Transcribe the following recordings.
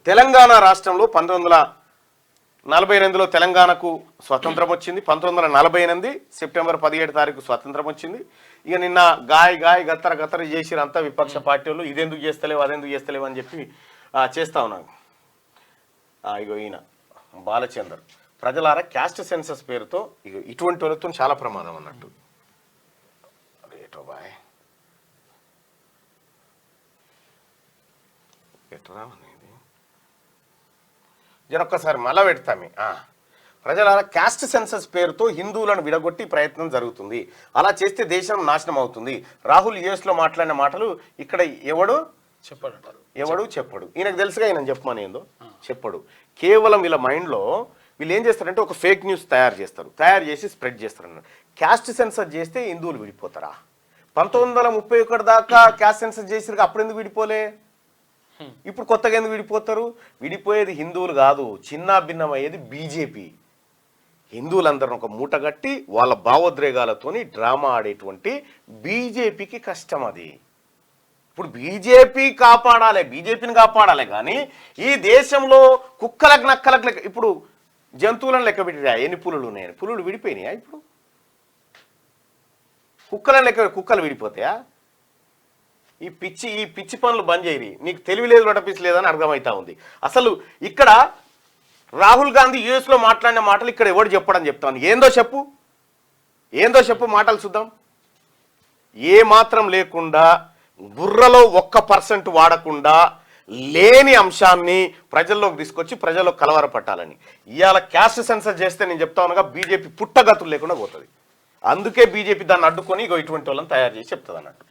తెలంగాణ రాష్ట్రంలో 1948లో తెలంగాణకు స్వతంత్రం వచ్చింది. 1948 సెప్టెంబర్ 17 తారీఖు స్వతంత్రం వచ్చింది. ఇక నిన్న గాయ గత్తర చేసిరంతా విపక్ష పార్టీలు ఇదెందుకు చేస్తలేవు అదెందుకు చేస్తలేవు అని చెప్పి చేస్తా ఉన్నాను. ఇగో ఈయన బాలచందర్ ప్రజలారా క్యాస్ట్ సెన్సస్ పేరుతో ఇక ఇటువంటి వాళ్ళతో చాలా ప్రమాదం అన్నట్టు. రేటో బాయ్ ఎట్రా జరొక్కసారి మళ్ళా పెడతామే. ప్రజలారా క్యాస్ట్ సెన్సస్ పేరుతో హిందువులను విడగొట్టి ప్రయత్నం జరుగుతుంది. అలా చేస్తే దేశం నాశనం అవుతుంది. రాహుల్ యుఎస్లో మాట్లాడిన మాటలు ఇక్కడ ఎవడు చెప్పడు. ఈయనకు తెలుసుగా ఈయన చెప్పమని ఏందో చెప్పడు. కేవలం వీళ్ళ మైండ్లో వీళ్ళు ఏం చేస్తారంటే ఒక ఫేక్ న్యూస్ తయారు చేసి స్ప్రెడ్ చేస్తారు అన్నట్టు. క్యాస్ట్ సెన్సస్ చేస్తే హిందువులు విడిపోతారా? 1931 దాకా క్యాస్ట్ సెన్సస్ చేసిరు, అప్పుడు ఎందుకు విడిపోలే? ఇప్పుడు కొత్తగా ఎందుకు విడిపోతారు? విడిపోయేది హిందువులు కాదు, చిన్న భిన్నమయ్యేది బీజేపీ. హిందువులందరూ ఒక మూటగట్టి వాళ్ళ భావోద్రేగాలతోని డ్రామా ఆడేటువంటి బీజేపీకి కష్టం అది. ఇప్పుడు బీజేపీని కాపాడాలి కానీ ఈ దేశంలో కుక్కలకు నక్కలకు లెక్క ఇప్పుడు జంతువులను లెక్క పెట్టిరా ఎన్ని పులులు ఉన్నాయని. పులులు విడిపోయినాయా? ఇప్పుడు కుక్కలను లెక్క కుక్కలు విడిపోతాయా? ఈ పిచ్చి పనులు బంద్ చేయరి. నీకు తెలివి లేదు నటపిచ్చి లేదని అర్థమవుతా ఉంది. అసలు ఇక్కడ రాహుల్ గాంధీ యుఎస్లో మాట్లాడిన మాటలు ఇక్కడ ఎవడు చెప్పడని చెప్తాను. ఏందో చెప్పు మాటలు చూద్దాం. ఏ మాత్రం లేకుండా బుర్రలో 1% వాడకుండా లేని అంశాన్ని ప్రజల్లోకి తీసుకొచ్చి ప్రజల్లో కలవరపట్టాలని ఇవాళ క్యాస్ట్ సెన్సస్ చేస్తే నేను చెప్తా ఉన్నాగా బీజేపీ పుట్టగతులు లేకుండా పోతుంది. అందుకే బీజేపీ దాన్ని అడ్డుకొని ఇటువంటి వాళ్ళని తయారు చేసి చెప్తుంది అన్నట్టు.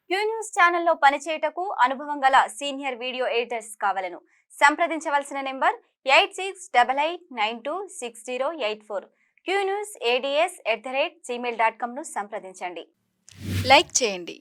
క్యూ న్యూస్ ఛానల్లో పనిచేయటకు అనుభవం గల సీనియర్ వీడియో ఎడిటర్స్ కావాలను సంప్రదించవలసిన నెంబర్ 8688926084. qnewsads@gmail.com ను సంప్రదించండి. లైక్ చేయండి.